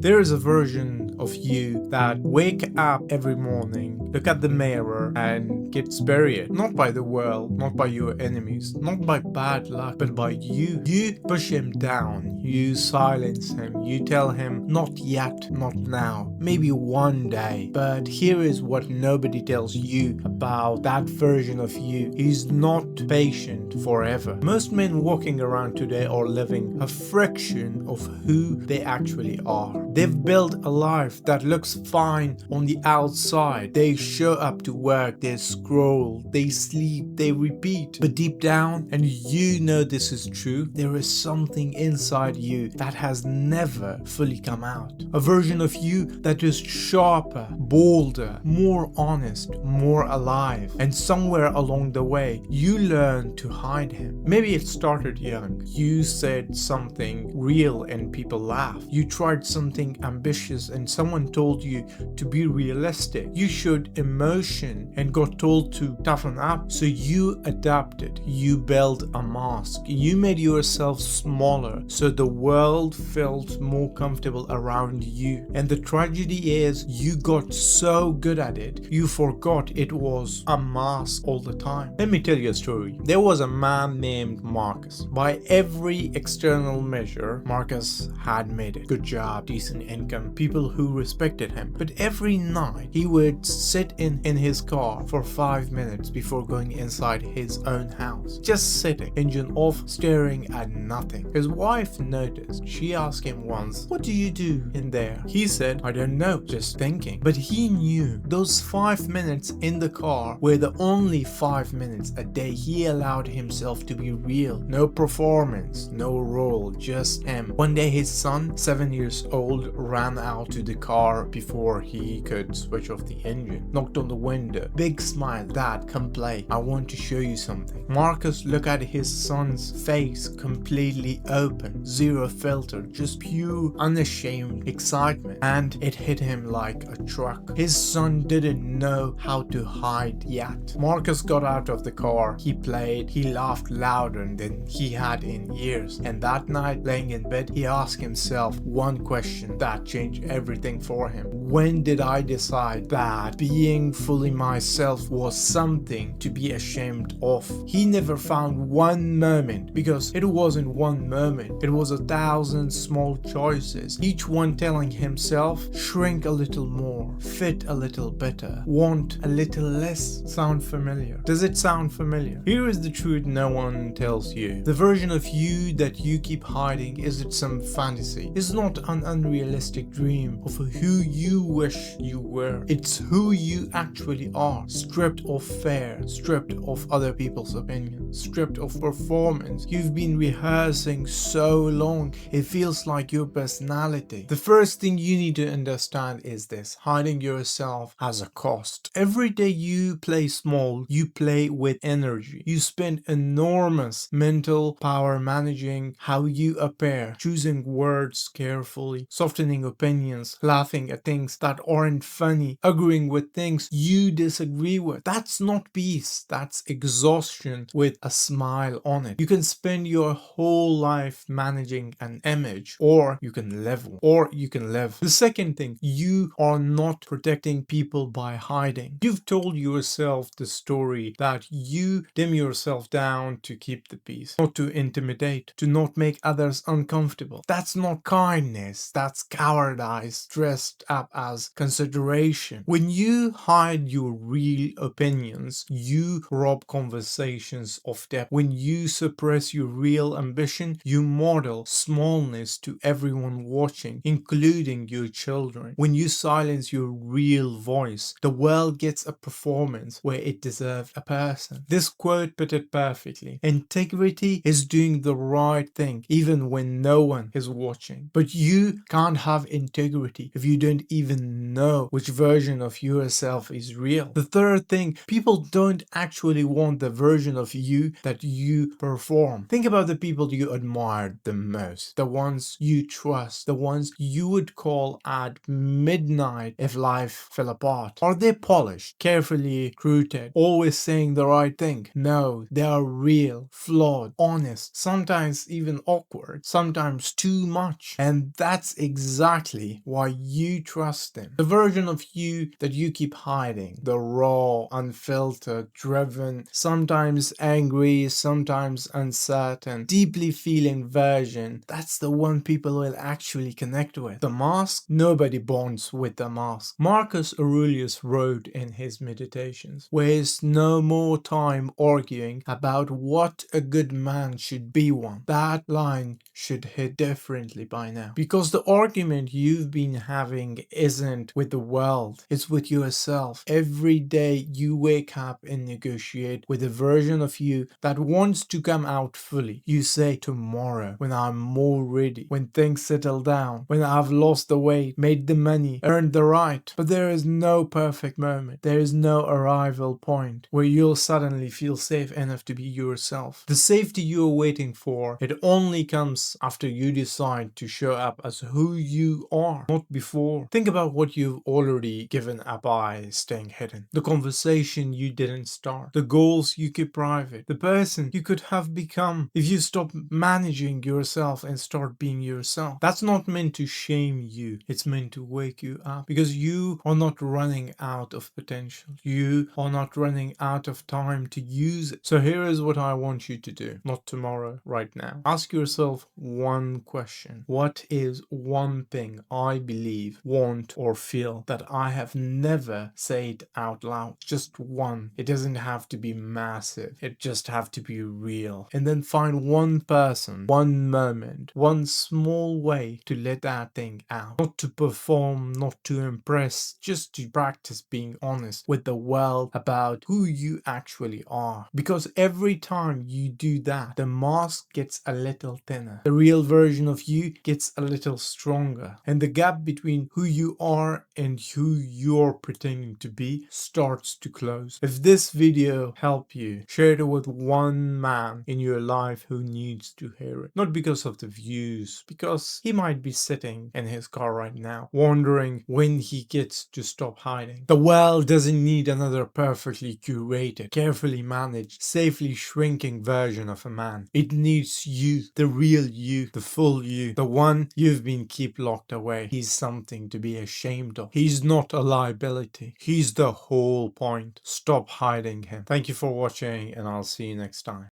There is a version of you that wake up every morning, look at the mirror and gets buried. Not by the world, not by your enemies, not by bad luck, but by you. You push him down, you silence him, you tell him not yet, not now, maybe one day. But here is what nobody tells you about that version of you. He's not patient forever. Most men walking around today are living a fraction of who they actually are. They've built a life that looks fine on the outside. They show up to work, they scroll, they sleep, they repeat. But deep down, and you know this is true, there is something inside you that has never fully come out. A version of you that is sharper, bolder, more honest, more alive. And somewhere along the way, you learn to hide him. Maybe it started young. You said something real and people laughed. You tried something ambitious and someone told you to be realistic. You showed emotion and got told to toughen up, so you adapted. You built a mask. You made yourself smaller so the world felt more comfortable around you. And the tragedy is you got so good at it, you forgot it was a mask all the time. Let me tell you a story. There was a man named Marcus. By every external measure, Marcus had made it. Good job, decent income, people who respected him. But every night he would sit in his car for 5 minutes before going inside his own house. Just sitting, engine off, staring at nothing. His wife noticed. She asked him once, "What do you do in there?" He said, "I don't know, just thinking." But he knew those 5 minutes in the car were the only 5 minutes a day he allowed himself to be real. No performance, no role, just him. One day his son, 7 years old, ran out to the car before he could switch off the engine. Knocked on the window. Big smile. "Dad, come play. I want to show you something." Marcus looked at his son's face, completely open, zero filter, just pure, unashamed excitement. And it hit him like a truck. His son didn't know how to hide yet. Marcus got out of the car. He played. He laughed louder than he had in years. And that night, laying in bed, he asked himself one question that changed everything for him. When did I decide that being fully myself was something to be ashamed of? He never found one moment, because it wasn't one moment. It was 1,000 small choices, each one telling himself, shrink a little more, fit a little better, want a little less. Sound familiar? Does it sound familiar? Here is the truth no one tells you. The version of you that you keep hiding isn't some fantasy. It's not an unrealistic dream of who you wish you were. It's who you actually are, stripped of fear, stripped of other people's opinions, stripped of performance. You've been rehearsing so long, it feels like your personality. The first thing you need to understand is this: hiding yourself has a cost. Every day you play small, you play with energy. You spend enormous mental power managing how you appear, choosing words carefully, softening opinions, laughing at things that aren't funny, agreeing with things you disagree with. That's not peace, that's exhaustion with a smile on it. You can spend your whole life managing an image, or you can level, or you can live. The second thing, you are not protecting people by hiding. You've told yourself the story that you dim yourself down to keep the peace, not to intimidate, to not make others uncomfortable. That's not kindness, that's cowardice dressed up as consideration. When you hide your real opinions, you rob conversations of depth. When you suppress your real ambition, you model smallness to everyone watching, including your children. When you silence your real voice, the world gets a performance where it deserves a person. This quote put it perfectly. Integrity is doing the right thing even when no one is watching. But you can't have integrity reality if you don't even know which version of yourself is real? The third thing, people don't actually want the version of you that you perform. Think about the people you admired the most, the ones you trust, the ones you would call at midnight if life fell apart. Are they polished, carefully recruited, always saying the right thing? No, they are real, flawed, honest, sometimes even awkward, sometimes too much. And that's exactly why you trust them. The version of you that you keep hiding, the raw, unfiltered, driven, sometimes angry, sometimes uncertain, deeply feeling version, that's the one people will actually connect with. The mask? Nobody bonds with the mask. Marcus Aurelius wrote in his Meditations, "Waste no more time arguing about what a good man should be one." That line should hit differently by now. Because the argument you've been having isn't with the world, it's with yourself. Every day you wake up and negotiate with a version of you that wants to come out fully. You say, tomorrow, when I'm more ready, when things settle down, when I've lost the weight, made the money, earned the right. But there is no perfect moment. There is no arrival point where you'll suddenly feel safe enough to be yourself. The safety you're waiting for, it only comes after you decide to show up as who you are, not before. Think about what you've already given up by staying hidden. The conversation you didn't start. The goals you keep private. The person you could have become if you stop managing yourself and start being yourself. That's not meant to shame you. It's meant to wake you up, because you are not running out of potential. You are not running out of time to use it. So here is what I want you to do. Not tomorrow, right now. Ask yourself one question. What is one thing I believe, want, or feel that I have never said out loud? Just one. It doesn't have to be massive. It just have to be real. And then find one person, one moment, one small way to let that thing out. Not to perform, not to impress, just to practice being honest with the world about who you actually are. Because every time you do that, the mask gets a little thinner. The real version of you gets a little stronger. And the gap between who you are and who you're pretending to be starts to close. If this video helped you, share it with one man in your life who needs to hear it. Not because of the views, because he might be sitting in his car right now, wondering when he gets to stop hiding. The world doesn't need another perfectly curated, carefully managed, safely shrinking version of a man. It needs you, the real you, the full you, the one you've been kept locked away. He's something to be ashamed of. He's not a liability. He's the whole point. Stop hiding him. Thank you for watching, and I'll see you next time.